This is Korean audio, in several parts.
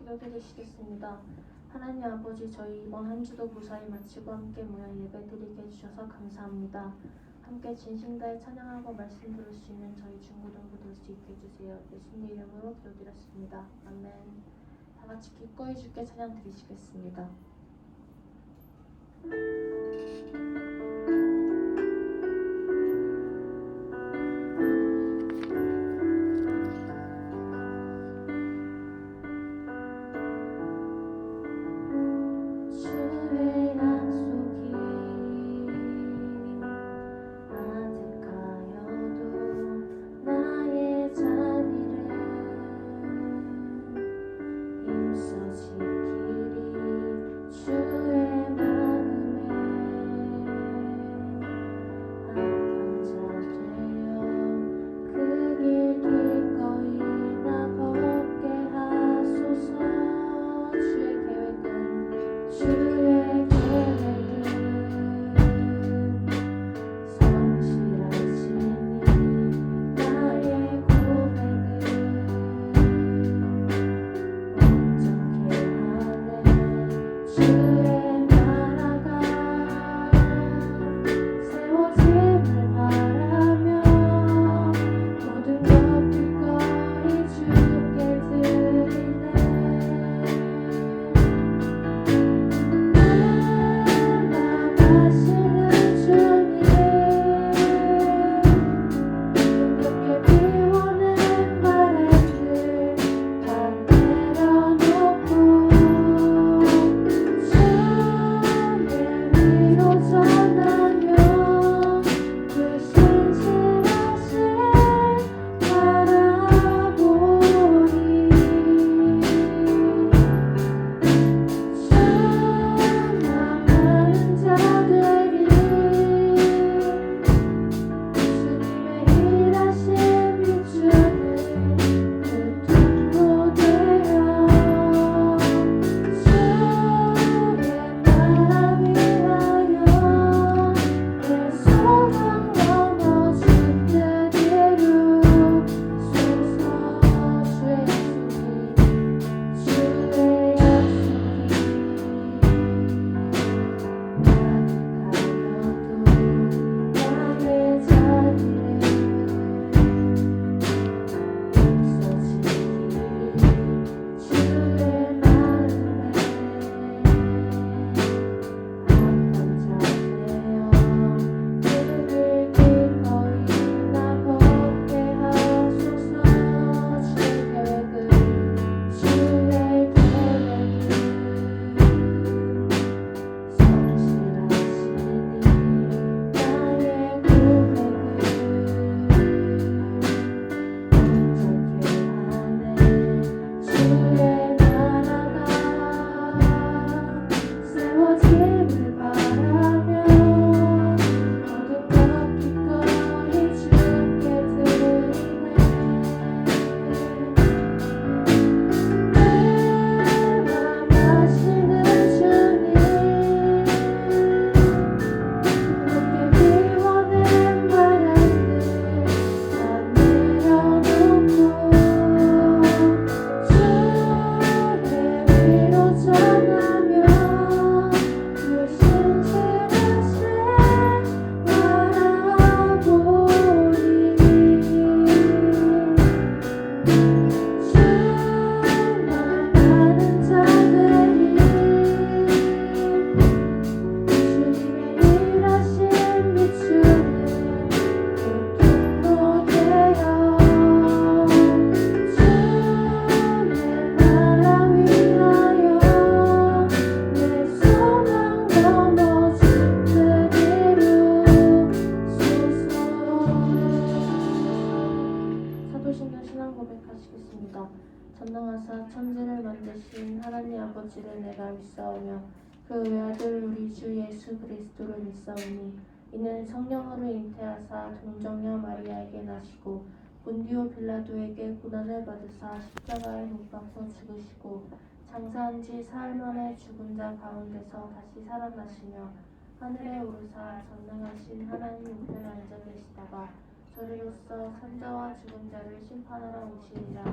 기도드리시겠습니다. 하나님 아버지, 저희 이번 한 주도 무사히 마치고 함께 모여 예배드리게 해주셔서 감사합니다. 함께 진심 다해 찬양하고 말씀 들을 수 있는 저희 중고등부 될 수 있게 해주세요. 예수님 이름으로 기도드렸습니다. 아멘. 다 같이 기꺼이 주께 찬양 드리시겠습니다. 전능하사 천지를 만드신 하나님 아버지를 내가 믿사오며 그 외아들 우리 주 예수 그리스도를 믿사오니 이는 성령으로 잉태하사 동정녀 마리아에게 나시고 본디오 빌라도에게 고난을 받으사 십자가에 못 박혀 죽으시고 장사한 지 사흘 만에 죽은 자 가운데서 다시 살아나시며 하늘에 오르사 전능하신 하나님 우편에 앉아 계시다가 저리로서 산자와 죽은 자를 심판하러 오시리라.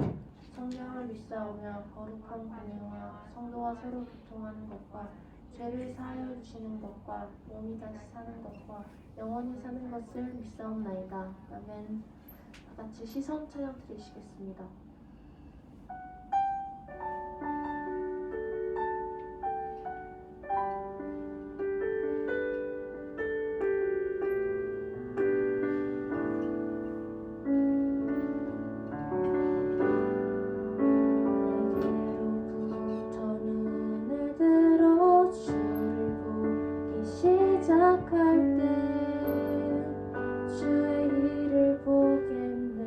성령을 믿사오며 거룩한 공예와 성도와 서로 교통하는 것과 죄를 사하여 주시는 것과 몸이 다시 사는 것과 영원히 사는 것을 믿사옵나이다. 아멘. 다같이 시선 찬양 드리시겠습니다. 시작할 때 주의 일을 보겠네.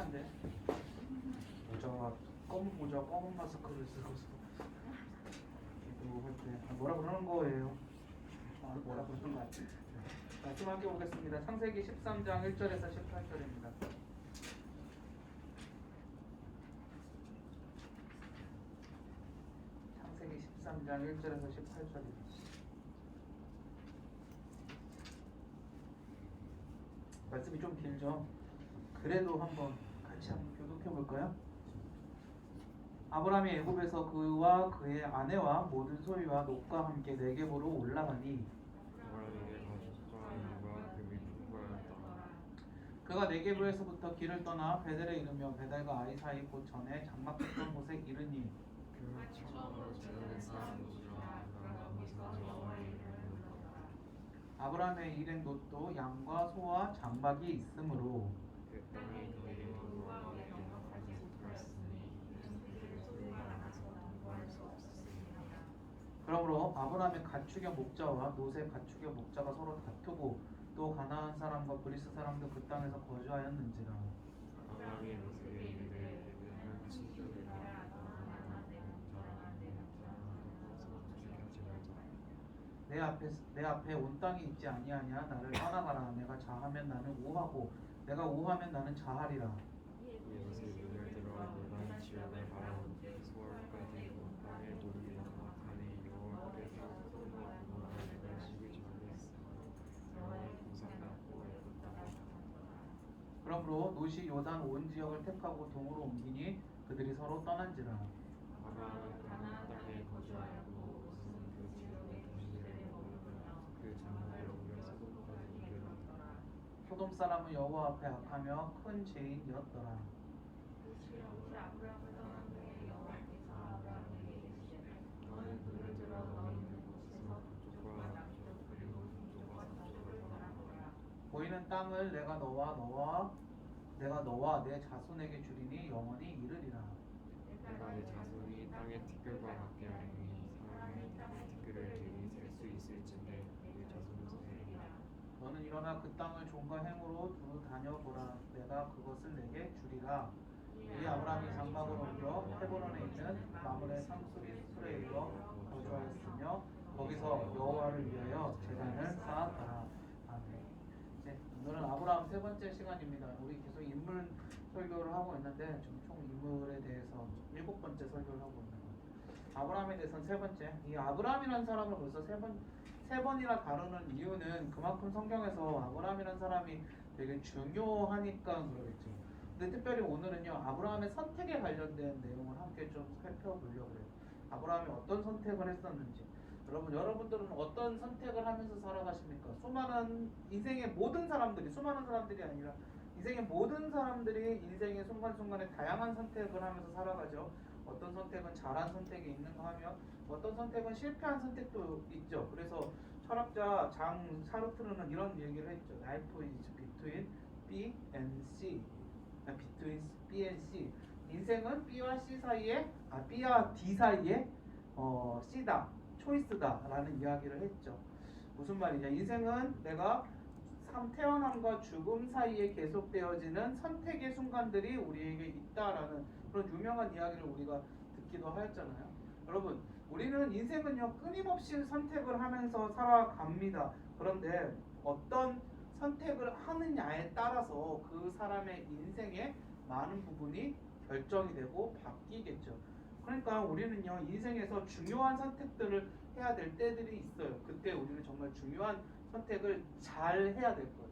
한데 모자가 검은 모자 검은 마스크를 쓰고서 기도할 때 뭐라 그러는 거예요? 뭐라 그러는 거 같아요. 말씀 함께 보겠습니다. 창세기 13장 1절에서 18절입니다. 창세기 13장 1절에서 18절입니다. 말씀이 좀 길죠? 그래도 같이 한번 교독해 볼까요? 아브라함이 애굽에서 그와 그의 아내와 모든 소유와 놋과 함께 네겝으로 올라가니 그가 네겝에서부터 길을 떠나 베델에 이르며 베델과 아이 사이 곧 전에 장막했던 곳에 이르니 아브라함의 일행 놋도 양과 소와 장막이 있으므로 그러므로 아브라함의 가축의 목자와 놋의 가축의 목자가 서로 다투고 또 가나안 사람과 그리스 사람도 그 땅에서 거주하였는지라. 내 앞에 온 땅이 있지 아니하냐. 나를 떠나가라. 내가 자하면 나는 우하고 내가 우하면 나는 자하리라. 이것을 눈을 들어 놀란 지역을 바라보니 소월까지 온 땅의 모든 나타내 여호와께서 소돔과 고모라를 시기 전에 여호와의 공산받고 애굽다가 그러므로 놋이 요단 온 지역을 택하고 동으로 옮기니 그들이 서로 떠난지라. 아브라함은 가나안 땅에 거주하였고 그 지역의 도시들을 먹으며 그 장막을 옮겨 소돔까지 이르렀더라. 소돔 사람은 여호와 앞에 악하며 큰 죄인이었더라. 너는 눈을 들어 너희 있는 곳에서 북쪽과 남쪽 그리고 동쪽과 서쪽을 바라보라. 보이는 땅을 내가 너와 내 자손에게 주리니 영원히 이르리라. 내가 내 자손이 땅의 티끌과 같게 하리니 사람이 땅의 티끌을 들이 셀 수 있을진데 내 자손은 세리라. 너는 일어나 그 땅을 종과 행으로 두루 다녀보라. 내가 그것을 내게 주리라. 이 아브라함이 장막으로 옮겨 헤브론에 있는 마므레 상수리 수레에 이르러 거주하였으며 거기서 여호와를 위하여 제단을 쌓았더라. 아멘. 이제 오늘은 아브라함 세 번째 시간입니다. 우리 계속 인물 설교를 하고 있는데 총 인물에 대해서 일곱 번째 설교를 하고 있는 거예요. 아브라함에 대해서는 세 번째. 이 아브라함이라는 사람을 벌써 세 번이나 다루는 이유는 그만큼 성경에서 아브라함이라는 사람이 되게 중요하니까 그러겠죠. 근데 특별히 오늘은요, 아브라함의 선택에 관련된 내용을 함께 좀 살펴보려고 해요. 아브라함이 어떤 선택을 했었는지. 여러분들은 어떤 선택을 하면서 살아가십니까? 인생의 모든 사람들이, 수많은 사람들이 아니라 인생의 모든 사람들이 인생의 순간순간에 다양한 선택을 하면서 살아가죠. 어떤 선택은 잘한 선택이 있는가 하면 어떤 선택은 실패한 선택도 있죠. 그래서 철학자 장 사르트르는 이런 얘기를 했죠. Life is between B and C. between B and C. 인생은 B와 D 사이에 C다, 초이스다라는 이야기를 했죠. 무슨 말이냐? 인생은 내가 태어남과 죽음 사이에 계속되어지는 선택의 순간들이 우리에게 있다라는 그런 유명한 이야기를 우리가 듣기도 하였잖아요. 여러분, 우리는 인생은요 끊임없이 선택을 하면서 살아갑니다. 그런데 어떤 선택을 하느냐에 따라서 그 사람의 인생의 많은 부분이 결정이 되고 바뀌겠죠. 그러니까 우리는요 인생에서 중요한 선택들을 해야 될 때들이 있어요. 그때 우리는 정말 중요한 선택을 잘 해야 될 거예요.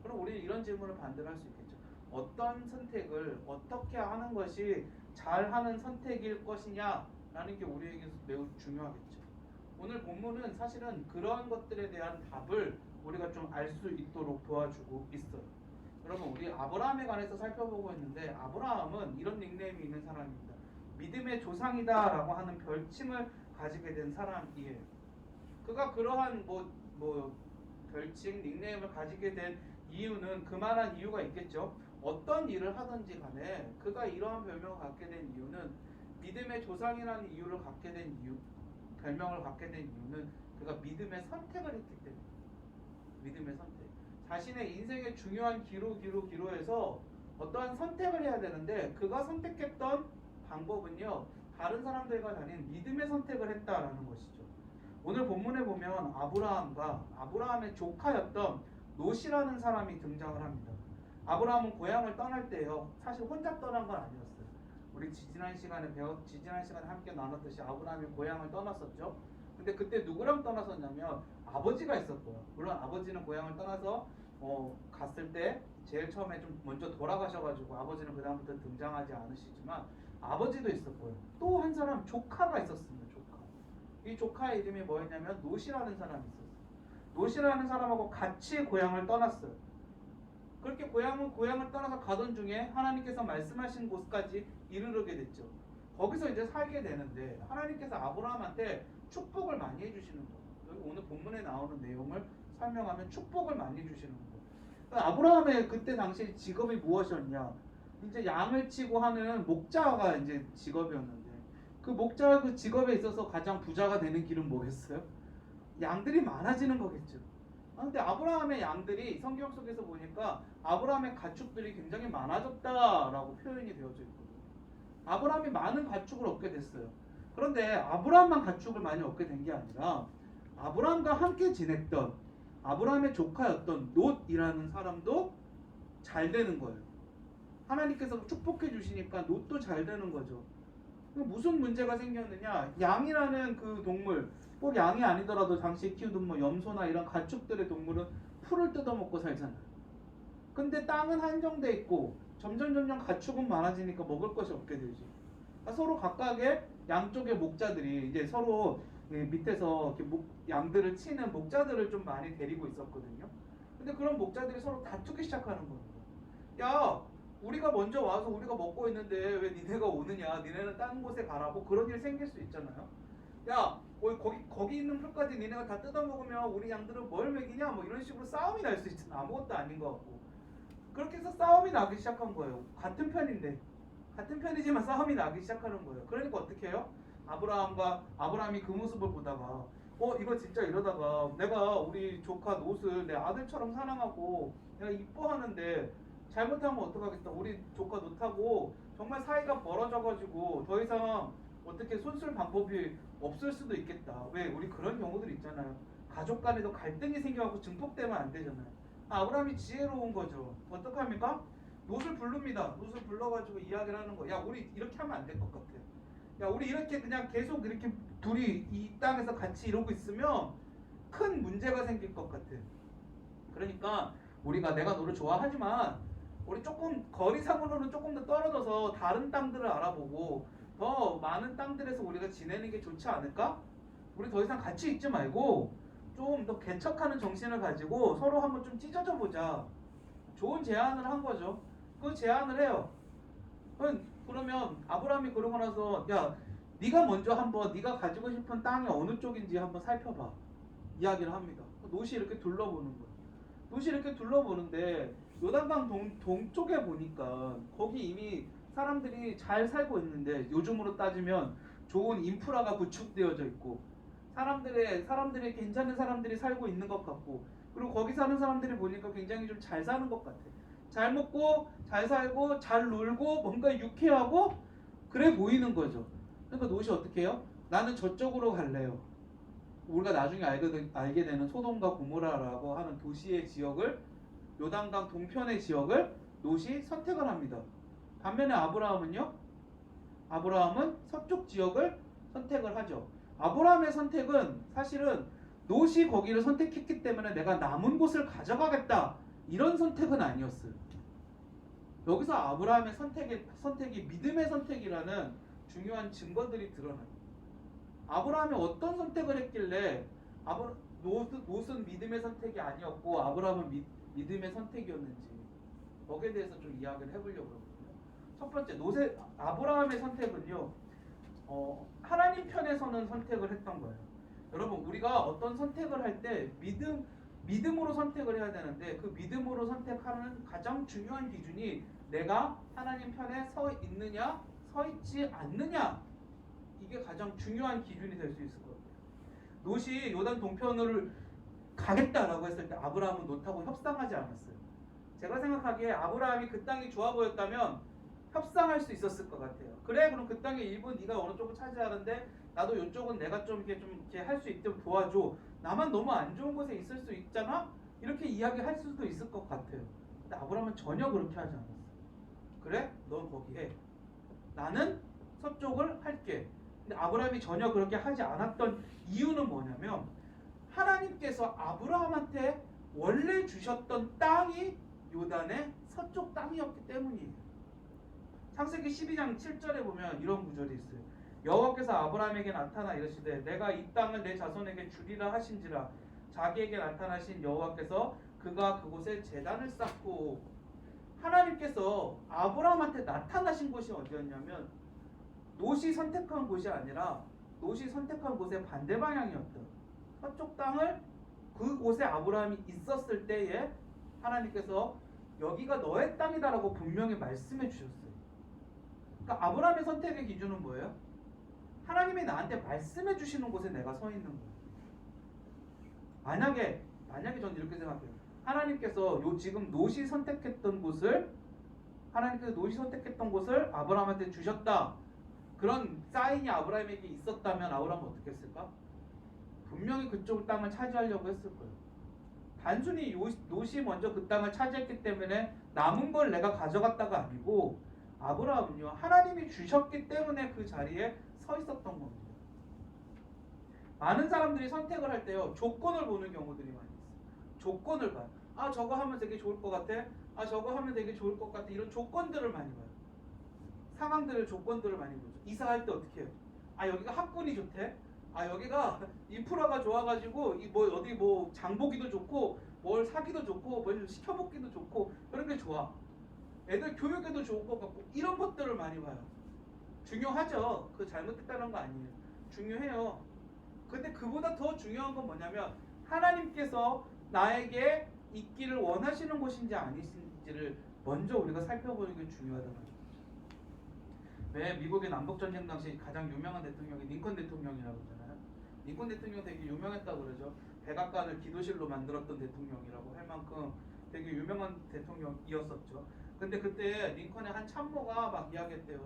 그럼 우리는 이런 질문을 반대로 할 수 있겠죠. 어떤 선택을 어떻게 하는 것이 잘하는 선택일 것이냐라는 게 우리에게 매우 중요하겠죠. 오늘 본문은 사실은 그런 것들에 대한 답을 우리가 좀 알 수 있도록 도와주고 있어요. 여러분, 우리 아브라함에 관해서 살펴보고 있는데 아브라함은 이런 닉네임이 있는 사람입니다. 믿음의 조상이다 라고 하는 별칭을 가지게 된 사람이에요. 그가 그러한 별칭, 닉네임을 가지게 된 이유는 그만한 이유가 있겠죠. 어떤 일을 하든지 간에 그가 이러한 별명을 갖게 된 이유는 믿음의 조상이라는 이유를 갖게 된 이유, 별명을 갖게 된 이유는 그가 믿음의 선택을 했기 때문에. 믿음의 선택. 자신의 인생의 중요한 기로에서 어떠한 선택을 해야 되는데 그가 선택했던 방법은요. 다른 사람들과 다른 믿음의 선택을 했다라는 것이죠. 오늘 본문에 보면 아브라함과 아브라함의 조카였던 롯이라는 사람이 등장을 합니다. 아브라함은 고향을 떠날 때요. 사실 혼자 떠난 건 아니었어요. 우리 지난 시간에 함께 나눴듯이 아브라함이 고향을 떠났었죠. 근데 그때 누구랑 떠났었냐면 아버지가 있었고요. 물론 아버지는 고향을 떠나서 갔을 때 제일 처음에 좀 먼저 돌아가셔가지고 아버지는 그 다음부터 등장하지 않으시지만 아버지도 있었고요. 또 한 사람 조카가 있었습니다. 조카. 이 조카의 이름이 뭐였냐면 롯이라는 사람이 있었어요. 롯이라는 사람하고 같이 고향을 떠났어요. 그렇게 고향을 떠나서 가던 중에 하나님께서 말씀하신 곳까지 이르르게 됐죠. 거기서 이제 살게 되는데 하나님께서 아브라함한테 축복을 많이 해주시는 거예요. 여기 오늘 본문에 나오는 내용을 설명하면 축복을 많이 해주시는 거예요. 그러니까 아브라함의 그때 당시 직업이 무엇이었냐? 이제 양을 치고 하는 목자가 이제 직업이었는데 그 목자 그 직업에 있어서 가장 부자가 되는 길은 뭐겠어요? 양들이 많아지는 거겠죠. 근데 아브라함의 양들이 성경 속에서 보니까 아브라함의 가축들이 굉장히 많아졌다라고 표현이 되어져 있거든요. 아브라함이 많은 가축을 얻게 됐어요. 그런데 아브라함만 가축을 많이 얻게 된 게 아니라 아브라함과 함께 지냈던 아브라함의 조카였던 롯이라는 사람도 잘 되는 거예요. 하나님께서 축복해 주시니까 롯도 잘 되는 거죠. 무슨 문제가 생겼느냐? 양이라는 그 동물, 꼭 양이 아니더라도 당시에 키우던 뭐 염소나 이런 가축들의 동물은 풀을 뜯어먹고 살잖아요. 근데 땅은 한정돼 있고 점점 가축은 많아지니까 먹을 것이 없게 되지. 그러니까 서로 각각의 양쪽의 목자들이 이제 서로 밑에서 이렇게 양들을 치는 목자들을 좀 많이 데리고 있었거든요. 근데 그런 목자들이 서로 다투기 시작하는 거예요. 야, 우리가 먼저 와서 우리가 먹고 있는데 왜 니네가 오느냐? 니네는 다른 곳에 가라고. 그런 일 생길 수 있잖아요. 야, 거기 있는 풀까지 니네가 다 뜯어먹으면 우리 양들은 뭘 먹이냐? 뭐 이런 식으로 싸움이 날 수 있잖아. 아무것도 아닌 것 같고. 그렇게 해서 싸움이 나기 시작한 거예요. 같은 편이지만 싸움이 나기 시작하는 거예요. 그러니까 어떻게 해요? 아브라함이 그 모습을 보다가 이거 진짜 이러다가 내가 우리 조카 롯을 내 아들처럼 사랑하고 내가 이뻐하는데 잘못하면 어떡하겠다. 우리 조카 롯하고 정말 사이가 벌어져가지고 더 이상 어떻게 손쓸 방법이 없을 수도 있겠다. 왜? 우리 그런 경우들 있잖아요. 가족 간에도 갈등이 생겨갖고 증폭되면 안 되잖아요. 아브라함이 지혜로운 거죠. 어떡합니까? 롯을 부릅니다. 롯을 불러가지고 이야기를 하는 거야. 야, 우리 이렇게 하면 안 될 것 같아. 야, 우리 이렇게 그냥 계속 이렇게 둘이 이 땅에서 같이 이러고 있으면 큰 문제가 생길 것 같아. 그러니까 내가 너를 좋아하지만 우리 조금 거리상으로는 조금 더 떨어져서 다른 땅들을 알아보고 더 많은 땅들에서 우리가 지내는 게 좋지 않을까? 우리 더 이상 같이 있지 말고 좀 더 개척하는 정신을 가지고 서로 한번 좀 찢어져 보자. 좋은 제안을 한 거죠. 그 제안을 해요. 그러면 아브라함이 그러고 나서 야, 네가 먼저 한번 네가 가지고 싶은 땅이 어느 쪽인지 한번 살펴봐. 이야기를 합니다. 롯이 이렇게 둘러보는 거예요. 롯이 이렇게 둘러보는데 요단강 동쪽에 보니까 거기 이미 사람들이 잘 살고 있는데 요즘으로 따지면 좋은 인프라가 구축되어져 있고 사람들이 괜찮은 사람들이 살고 있는 것 같고 그리고 거기 사는 사람들이 보니까 굉장히 좀 잘 사는 것 같아. 잘 먹고 잘 살고 잘 놀고 뭔가 유쾌하고 그래 보이는 거죠. 그러니까 롯이 어떻게 해요? 나는 저쪽으로 갈래요. 우리가 나중에 알게 되는 소돔과 고모라라고 하는 도시의 지역을 요단강 동편의 지역을 롯이 선택을 합니다. 반면에 아브라함은 서쪽 지역을 선택을 하죠. 아브라함의 선택은 사실은 롯이 거기를 선택했기 때문에 내가 남은 곳을 가져가겠다 이런 선택은 아니었어요. 여기서 아브라함의 선택이 믿음의 선택이라는 중요한 증거들이 드러나요. 아브라함이 어떤 선택을 했길래 롯은 믿음의 선택이 아니었고 아브라함은 믿음의 선택이었는지 거기에 대해서 좀 이야기를 해보려고 하거든요. 첫 번째, 아브라함의 선택은요, 하나님 편에 서는 선택을 했던 거예요. 여러분, 우리가 어떤 선택을 할 때 믿음으로 선택을 해야 되는데 그 믿음으로 선택하는 가장 중요한 기준이 내가 하나님 편에 서 있느냐, 서 있지 않느냐, 이게 가장 중요한 기준이 될 수 있을 것 같아요. 롯이 요단 동편을 가겠다라고 했을 때 아브라함은 롯하고 협상하지 않았어요. 제가 생각하기에 아브라함이 그 땅이 좋아 보였다면 협상할 수 있었을 것 같아요. 그래, 그럼 그 땅의 일부 네가 어느 쪽을 차지하는데 나도 이쪽은 내가 좀 이렇게 할 수 있도록 도와줘. 나만 너무 안 좋은 곳에 있을 수 있잖아. 이렇게 이야기할 수도 있을 것 같아요. 근데 아브라함은 전혀 그렇게 하지 않았어. 그래? 넌 거기 해. 나는 서쪽을 할게. 근데 아브라함이 전혀 그렇게 하지 않았던 이유는 뭐냐면 하나님께서 아브라함한테 원래 주셨던 땅이 요단의 서쪽 땅이었기 때문이에요. 창세기 12장 7절에 보면 이런 구절이 있어요. 여호와께서 아브라함에게 나타나 이르시되 내가 이 땅을 내 자손에게 주리라 하신지라. 자기에게 나타나신 여호와께서 그가 그곳에 제단을 쌓고. 하나님께서 아브라함한테 나타나신 곳이 어디였냐면 롯이 선택한 곳이 아니라 롯이 선택한 곳의 반대 방향이었다. 서쪽 땅을 그곳에 아브라함이 있었을 때에 하나님께서 여기가 너의 땅이다라고 분명히 말씀해 주셨어요. 그러니까 아브라함의 선택의 기준은 뭐예요? 하나님이 나한테 말씀해 주시는 곳에 내가 서 있는 거예요. 만약에 저는 이렇게 생각해요. 하나님께서 지금 롯이 선택했던 곳을 아브라함한테 주셨다. 그런 사인이 아브라함에게 있었다면 아브라함은 어떻게 했을까? 분명히 그쪽 땅을 차지하려고 했을 거예요. 단순히 롯이 먼저 그 땅을 차지했기 때문에 남은 걸 내가 가져갔다가 아니고 아브라함은요 하나님이 주셨기 때문에 그 자리에 서 있었던 겁니다. 많은 사람들이 선택을 할 때요 조건을 보는 경우들이 많이 있어요. 조건을 봐요. 아 저거 하면 되게 좋을 것 같아. 아 저거 하면 되게 좋을 것 같아. 이런 조건들을 많이 봐요. 상황들을 조건들을 많이 보죠. 이사할 때 어떻게 해요? 아 여기가 학군이 좋대. 아 여기가 인프라가 좋아가지고 어디 장보기도 좋고 뭘 사기도 좋고 뭘 시켜먹기도 좋고 그런 게 좋아. 애들 교육에도 좋은 것 같고 이런 것들을 많이 봐요. 중요하죠. 그 잘못됐다는 거 아니에요. 중요해요. 근데 그보다 더 중요한 건 뭐냐면 하나님께서 나에게 있기를 원하시는 곳인지 아니신지를 먼저 우리가 살펴보는 게 중요하다는 거죠. 왜 미국의 남북전쟁 당시 가장 유명한 대통령이 링컨 대통령이라고 그러잖아요. 링컨 대통령 되게 유명했다고 그러죠. 백악관을 기도실로 만들었던 대통령이라고 할 만큼 되게 유명한 대통령이었었죠. 근데 그때 링컨의 한 참모가 막 이야기했대요.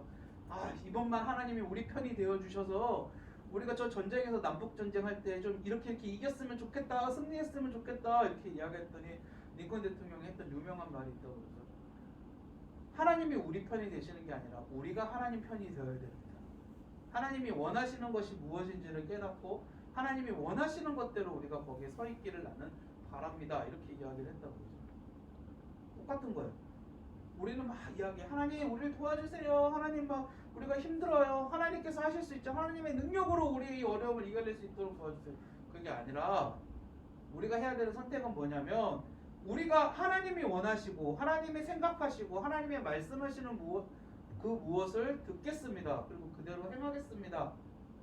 아 이번만 하나님이 우리 편이 되어주셔서 우리가 저 전쟁에서 남북전쟁 할 때 좀 이렇게 이겼으면 좋겠다, 승리했으면 좋겠다 이렇게 이야기했더니 링컨 대통령이 했던 유명한 말이 있다고 그러죠. 하나님이 우리 편이 되시는 게 아니라 우리가 하나님 편이 되어야 됩니다. 하나님이 원하시는 것이 무엇인지를 깨닫고 하나님이 원하시는 것대로 우리가 거기에 서 있기를 나는 바랍니다. 이렇게 이야기를 했다고 그러죠. 똑같은 거예요. 우리는 막 이야기 하나님 우리를 도와주세요. 하나님 막 우리가 힘들어요. 하나님께서 하실 수 있죠. 하나님의 능력으로 우리 어려움을 이겨낼 수 있도록 도와주세요. 그게 아니라 우리가 해야 되는 선택은 뭐냐면 우리가 하나님이 원하시고 하나님이 생각하시고 하나님이 말씀하시는 무엇을 듣겠습니다. 그리고 그대로 행하겠습니다.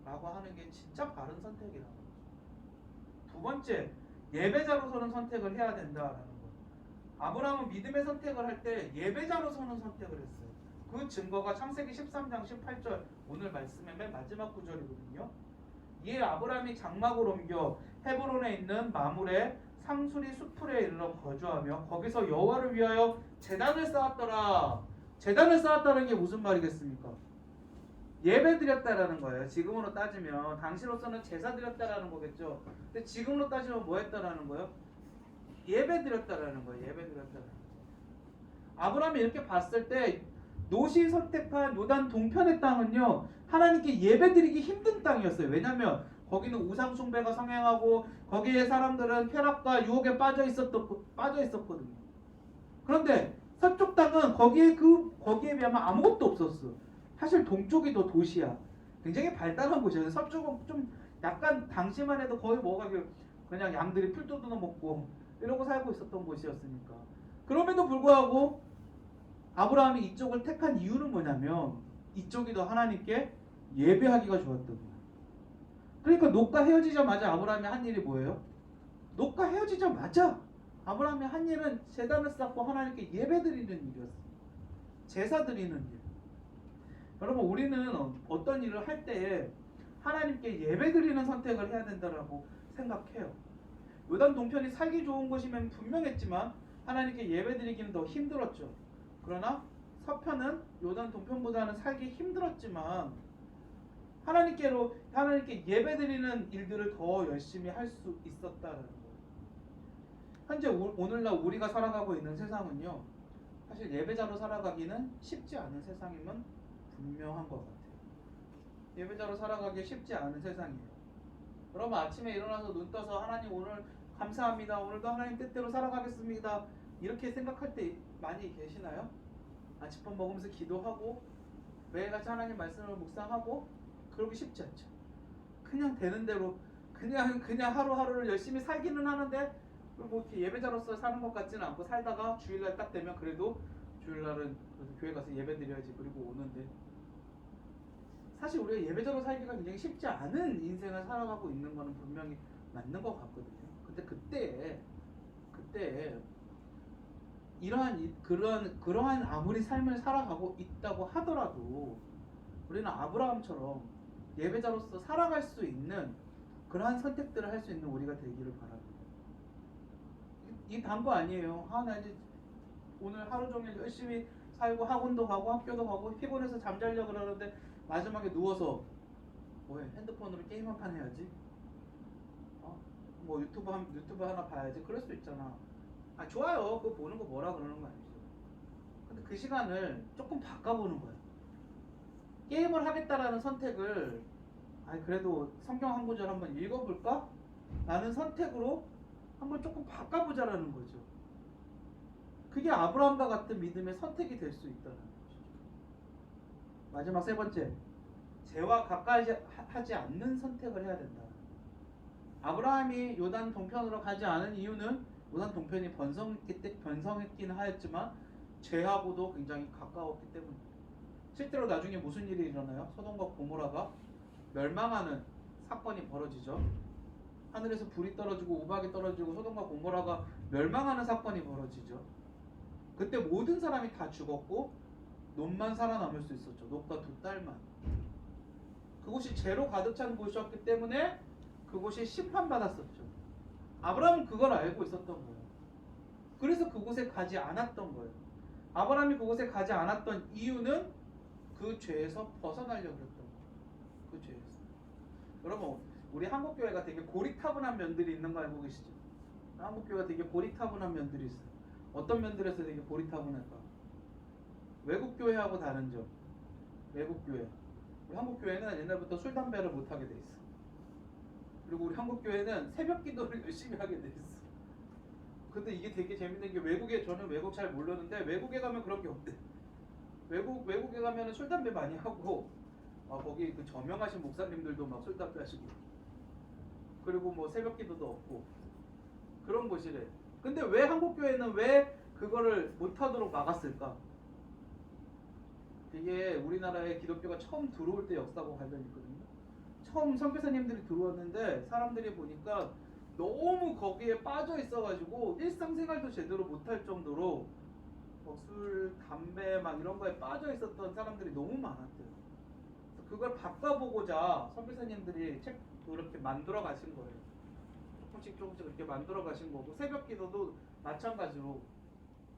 라고 하는 게 진짜 바른 선택이라는 거죠. 두 번째, 예배자로서는 선택을 해야 된다라는 거예요. 아브라함은 믿음의 선택을 할 때 예배자로서는 선택을 했어요. 그 증거가 창세기 13장 18절 오늘 말씀의 맨 마지막 구절이거든요. 이에 아브라함이 장막을 옮겨 헤브론에 있는 마물의 상수리 수풀에 이르러 거주하며 거기서 여호와를 위하여 제단을 쌓았더라. 제단을 쌓았다는 게 무슨 말이겠습니까? 예배 드렸다라는 거예요. 지금으로 따지면 당시로서는 제사 드렸다라는 거겠죠. 근데 지금으로 따지면 뭐 했다라는 거예요? 예배 드렸다라는 거예요. 예배 드렸다라는 거예요. 아브라함이 이렇게 봤을 때 롯이 선택한 요단 동편의 땅은요 하나님께 예배드리기 힘든 땅이었어요. 왜냐하면 거기는 우상 숭배가 성행하고 거기에 사람들은 쾌락과 유혹에 빠져 있었거든요. 그런데 서쪽 땅은 거기에 비하면 아무것도 없었어. 사실 동쪽이 더 도시야. 굉장히 발달한 곳이에요. 서쪽은 좀 약간 당시만 해도 거의 그냥 양들이 풀 뜯어 먹고 이러고 살고 있었던 곳이었으니까. 그럼에도 불구하고 아브라함이 이쪽을 택한 이유는 뭐냐면 이쪽이 더 하나님께 예배하기가 좋았던 거예요. 그러니까 롯과 헤어지자마자 아브라함이 한 일이 뭐예요? 롯과 헤어지자마자 아브라함이 한 일은 제단을 쌓고 하나님께 예배드리는 일이었어요. 제사 드리는 일. 여러분 우리는 어떤 일을 할 때에 하나님께 예배드리는 선택을 해야 된다고 생각해요. 요단 동편이 살기 좋은 곳이면 분명했지만 하나님께 예배드리기는 더 힘들었죠. 그러나 서편은 요단 동편보다는 살기 힘들었지만 하나님께 예배드리는 일들을 더 열심히 할 수 있었다는 거예요. 현재 오늘날 우리가 살아가고 있는 세상은요, 사실 예배자로 살아가기는 쉽지 않은 세상임은 분명한 것 같아요. 예배자로 살아가기 쉽지 않은 세상이에요. 여러분 아침에 일어나서 눈 떠서 하나님 오늘 감사합니다. 오늘도 하나님 뜻대로 살아가겠습니다. 이렇게 생각할 때 많이 계시나요? 아침밥 먹으면서 기도하고 매일같이 하나님 말씀을 묵상하고 그러기 쉽지 않죠. 그냥 되는 대로 그냥 하루하루를 열심히 살기는 하는데 뭐 이렇게 예배자로서 사는 것 같지는 않고 살다가 주일날 딱 되면 그래도 주일날은 교회 가서 예배드려야지 그리고 오는데 사실 우리가 예배자로 살기가 굉장히 쉽지 않은 인생을 살아가고 있는 거는 분명히 맞는 것 같거든요. 근데 그때 그러한 아무리 삶을 살아가고 있다고 하더라도 우리는 아브라함처럼 예배자로서 살아갈 수 있는 그러한 선택들을 할 수 있는 우리가 되기를 바랍니다. 이 단거 아니에요. 나 이제 오늘 하루 종일 열심히 살고 학원도 가고 학교도 가고 피곤해서 잠자려고 그러는데 마지막에 누워서 뭐해? 핸드폰으로 게임 한 판 해야지. 뭐 유튜브 하나 봐야지. 그럴 수 있잖아. 좋아요. 그거 보는 거 뭐라 그러는 거 아니죠. 근데 그 시간을 조금 바꿔보는 거예요. 게임을 하겠다라는 선택을 그래도 성경 한 구절 한번 읽어볼까? 라는 선택으로 한번 조금 바꿔보자라는 거죠. 그게 아브라함과 같은 믿음의 선택이 될 수 있다는 거죠. 마지막 세 번째, 죄와 가까이 하지 않는 선택을 해야 된다. 아브라함이 요단 동편으로 가지 않은 이유는 요단 동편이 번성했긴 하였지만 죄하고도 굉장히 가까웠기 때문입니다. 실제로 나중에 무슨 일이 일어나요? 소돔과 고모라가 멸망하는 사건이 벌어지죠. 하늘에서 불이 떨어지고 우박이 떨어지고 소돔과 고모라가 멸망하는 사건이 벌어지죠. 그때 모든 사람이 다 죽었고 롯만 살아남을 수 있었죠. 롯과 두 딸만. 그곳이 죄로 가득 찬 곳이었기 때문에 그곳이 심판받았었죠. 아브라함은 그걸 알고 있었던 거예요. 그래서 그곳에 가지 않았던 거예요. 아브라함이 그곳에 가지 않았던 이유는 그 죄에서 벗어나려고 했던 거예요. 그 죄에서. 여러분 우리 한국교회가 되게 고리타분한 면들이 있는 거 알고 계시죠? 한국교회가 되게 고리타분한 면들이 있어요. 어떤 면들에서 되게 고리타분할까? 외국교회하고 다른 점. 외국교회. 우리 한국교회는 옛날부터 술, 담배를 못하게 돼 있어. 그리고 우리 한국교회는 새벽 기도를 열심히 하게 돼 있어. 근데 이게 되게 재밌는 게 저는 외국 잘 모르는데 외국에 가면 그런 게 없대. 외국에 가면 술, 담배 많이 하고 거기 그 저명하신 목사님들도 막 술, 담배 하시고 그리고 뭐 새벽 기도도 없고 그런 곳이래. 근데 왜 한국교회는 왜 그거를 못하도록 막았을까? 이게 우리나라에 기독교가 처음 들어올 때 역사하고 관련이 있거든요. 처음 선교사님들이 들어왔는데 사람들이 보니까 너무 거기에 빠져 있어가지고 일상생활도 제대로 못할 정도로 술, 담배 막 이런 거에 빠져 있었던 사람들이 너무 많았대요. 그래서 그걸 바꿔보고자 선교사님들이 책 그렇게 만들어 가신 거예요. 조금씩 그렇게 만들어 가신 거고 새벽 기도도 마찬가지로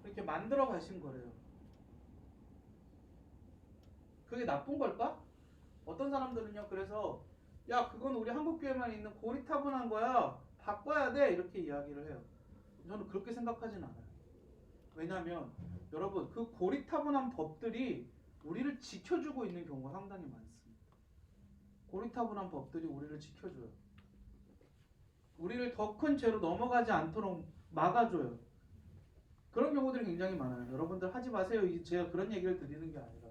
이렇게 만들어 가신 거래요. 그게 나쁜 걸까? 어떤 사람들은요 그래서 야 그건 우리 한국교회만 있는 고리타분한 거야 바꿔야 돼 이렇게 이야기를 해요. 저는 그렇게 생각하진 않아요. 왜냐하면 여러분 그 고리타분한 법들이 우리를 지켜주고 있는 경우가 상당히 많습니다. 고리타분한 법들이 우리를 지켜줘요. 우리를 더 큰 죄로 넘어가지 않도록 막아줘요. 그런 경우들이 굉장히 많아요. 여러분들 하지 마세요. 제가 그런 얘기를 드리는 게 아니라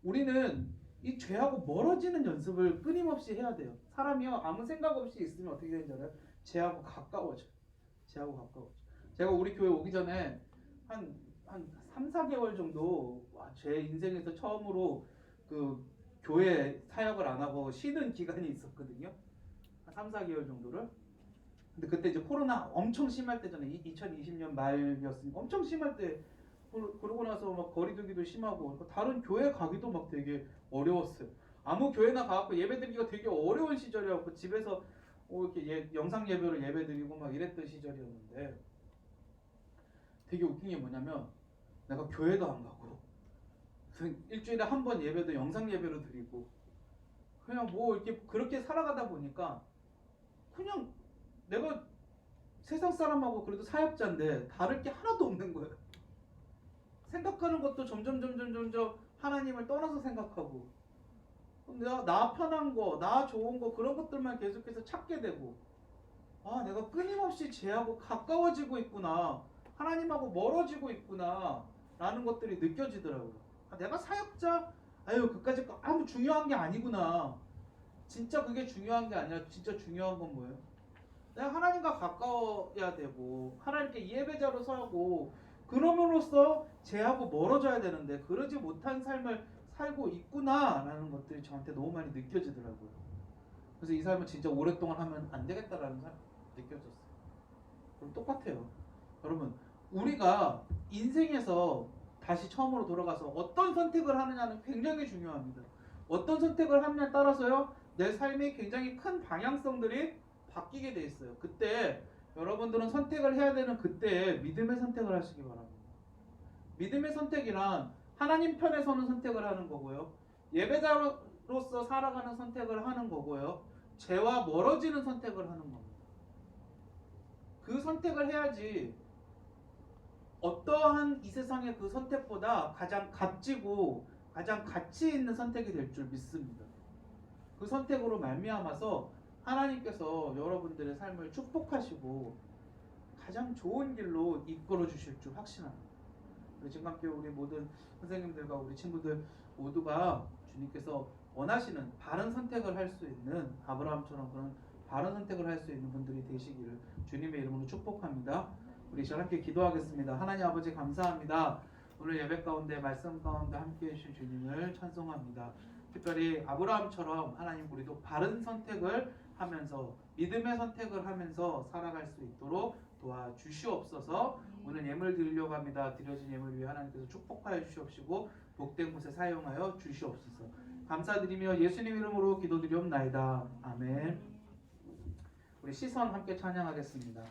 우리는 이 죄하고 멀어지는 연습을 끊임없이 해야 돼요. 사람이요 아무 생각 없이 있으면 어떻게 되는지 알아요? 죄하고 가까워져요. 제가 우리 교회 오기 전에 한 3, 4개월 정도 제 인생에서 처음으로 그 교회 사역을 안 하고 쉬는 기간이 있었거든요. 한 3, 4개월 정도를. 근데 그때 이제 코로나 엄청 심할 때잖아요. 2020년 말이었으니까 엄청 심할 때. 그러고 나서 막 거리두기도 심하고 다른 교회 가기도 막 되게 어려웠어요. 아무 교회나 가갖고 예배드리기가 되게 어려운 시절이었고 집에서 이렇게 영상 예배로 예배드리고 막 이랬던 시절이었는데 되게 웃긴 게 뭐냐면 내가 교회도 안 가고 일주일에 한 번 예배도 영상 예배로 드리고 그냥 뭐 이렇게 그렇게 살아가다 보니까 그냥 내가 세상 사람하고 그래도 사역자인데 다를 게 하나도 없는 거예요. 생각하는 것도 점점 하나님을 떠나서 생각하고 나 편한 거, 나 좋은 거 그런 것들만 계속해서 찾게 되고 내가 끊임없이 쟤하고 가까워지고 있구나, 하나님하고 멀어지고 있구나 라는 것들이 느껴지더라고요. 내가 사역자? 그까짓 거 아무 중요한 게 아니구나. 진짜 그게 중요한 게 아니라 진짜 중요한 건 뭐예요? 내가 하나님과 가까워야 되고 하나님께 예배자로 서고 그럼으로써 쟤하고 멀어져야 되는데 그러지 못한 삶을 살고 있구나 라는 것들이 저한테 너무 많이 느껴지더라고요. 그래서 이 삶을 진짜 오랫동안 하면 안 되겠다라는 삶이 느껴졌어요. 그럼 똑같아요. 여러분, 우리가 인생에서 다시 처음으로 돌아가서 어떤 선택을 하느냐는 굉장히 중요합니다. 어떤 선택을 하느냐에 따라서요, 내 삶이 굉장히 큰 방향성들이 바뀌게 돼 있어요. 그때 여러분들은 선택을 해야 되는 그때 믿음의 선택을 하시기 바랍니다. 믿음의 선택이란 하나님 편에 서는 선택을 하는 거고요. 예배자로서 살아가는 선택을 하는 거고요. 죄와 멀어지는 선택을 하는 겁니다. 그 선택을 해야지 어떠한 이 세상의 그 선택보다 가장 값지고 가장 가치 있는 선택이 될 줄 믿습니다. 그 선택으로 말미암아서 하나님께서 여러분들의 삶을 축복하시고 가장 좋은 길로 이끌어 주실 줄 확신합니다. 지금 함께 우리 모든 선생님들과 우리 친구들 모두가 주님께서 원하시는 바른 선택을 할 수 있는 아브라함처럼 그런 바른 선택을 할 수 있는 분들이 되시기를 주님의 이름으로 축복합니다. 우리 잘 함께 기도하겠습니다. 하나님 아버지 감사합니다. 오늘 예배 가운데 말씀 가운데 함께 해주신 주님을 찬송합니다. 특별히 아브라함처럼 하나님 우리도 바른 선택을 하면서 믿음의 선택을 하면서 살아갈 수 있도록 도와주시옵소서. 오늘 예물 드리려고 합니다. 드려진 예물 위해 하나님께서 축복하여 주시옵시고 복된 곳에 사용하여 주시옵소서. 감사드리며 예수님 이름으로 기도드리옵나이다. 아멘. 우리 시선 함께 찬양하겠습니다.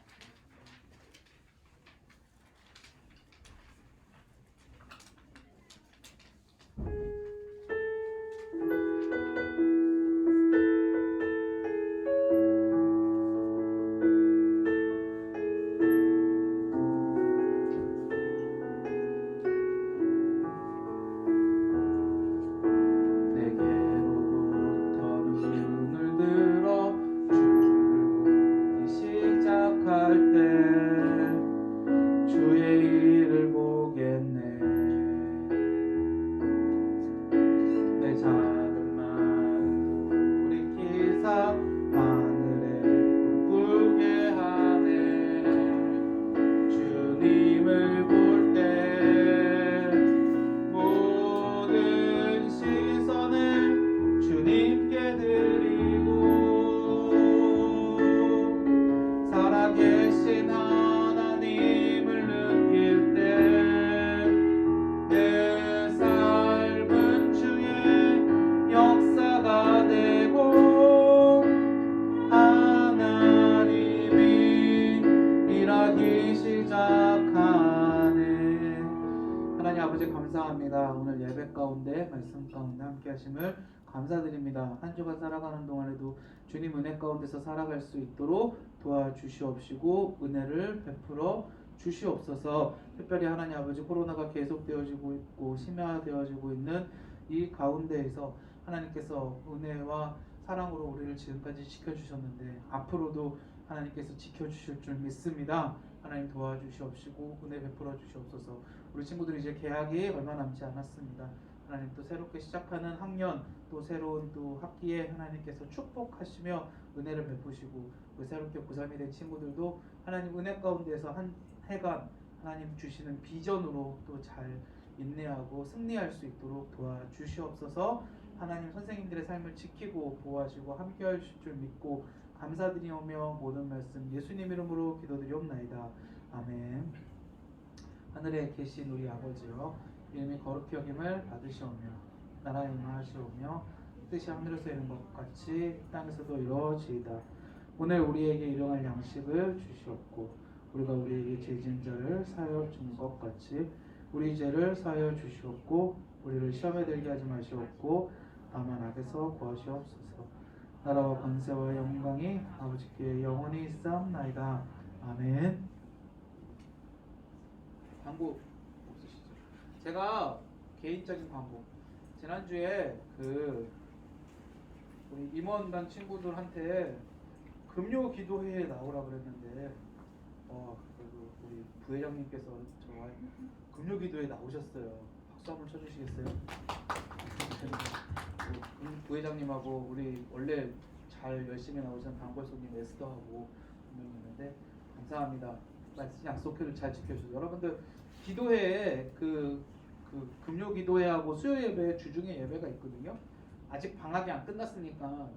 오늘 예배 가운데 말씀 가운데 함께 하심을 감사드립니다. 한 주간 살아가는 동안에도 주님 은혜 가운데서 살아갈 수 있도록 도와주시옵시고 은혜를 베풀어 주시옵소서. 특별히 하나님 아버지 코로나가 계속되어지고 있고 심화되어지고 있는 이 가운데에서 하나님께서 은혜와 사랑으로 우리를 지금까지 지켜주셨는데 앞으로도 하나님께서 지켜주실 줄 믿습니다. 하나님 도와주시옵시고 은혜 베풀어 주시옵소서. 우리 친구들이 이제 개학이 얼마 남지 않았습니다. 하나님 또 새롭게 시작하는 학년 또 새로운 또 학기에 하나님께서 축복하시며 은혜를 베푸시고 그 새롭게 고3이 된 친구들도 하나님 은혜 가운데서 한 해간 하나님 주시는 비전으로 또 잘 인내하고 승리할 수 있도록 도와주시옵소서. 하나님 선생님들의 삶을 지키고 보호하시고 함께 하실 줄 믿고 감사드리오며 모든 말씀 예수님 이름으로 기도드리옵나이다. 아멘. 하늘에 계신 우리 아버지여 이름이 거룩히 여김을 받으시오며 나라의 임하시오며 뜻이 하늘에서 이룬 것 같이 땅에서도 이루어지이다. 오늘 우리에게 일용할 양식을 주시옵고 우리가 우리에게 죄진 자를 사하여 준 것 같이 우리 죄를 사하여 주시옵고 우리를 시험에 들게 하지 마시옵고 다만 악에서 구하시옵소서. 나라와 권세와 영광이 아버지께 영원히 있사옵나이다. 아멘. 광고 없으시죠? 제가 개인적인 광고 지난주에 우리 임원단 친구들한테 금요 기도회에 나오라 그랬는데 그래도 우리 부회장님께서 정말 금요 기도회에 나오셨어요. 박수 한번 쳐주시겠어요? 부회장님하고 우리 원래 잘 열심히 나오시는 단골손님 에스더하고 분명히 있는데 감사합니다. 말씀 약속회를 잘 지켜주셔서 여러분들 기도회에 그 금요 기도회하고 수요 예배 주중에 예배가 있거든요. 아직 방학이 안 끝났으니까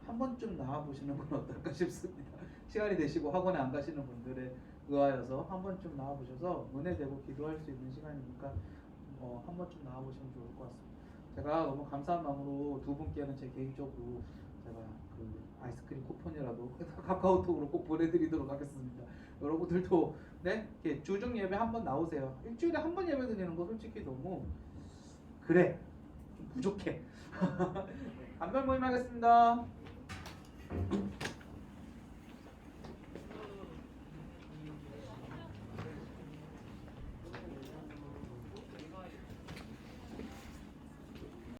한 번쯤 나와 보시는 건 어떨까 싶습니다. 시간이 되시고 학원에 안 가시는 분들에 의하여서 한 번쯤 나와 보셔서 은혜 되고 기도할 수 있는 시간이니까 한 번쯤 나와 보시면 좋을 것 같습니다. 제가 너무 감사한 마음으로 두 분께는 제 개인적으로 제가 그 아이스크림 쿠폰이라도 카카오톡으로 꼭 보내드리도록 하겠습니다. 여러분들도 네 이렇게 주중 예배 한번 나오세요. 일주일에 한 번 예배 드리는 거 솔직히 너무 그래 좀 부족해. 간별 모임 하겠습니다.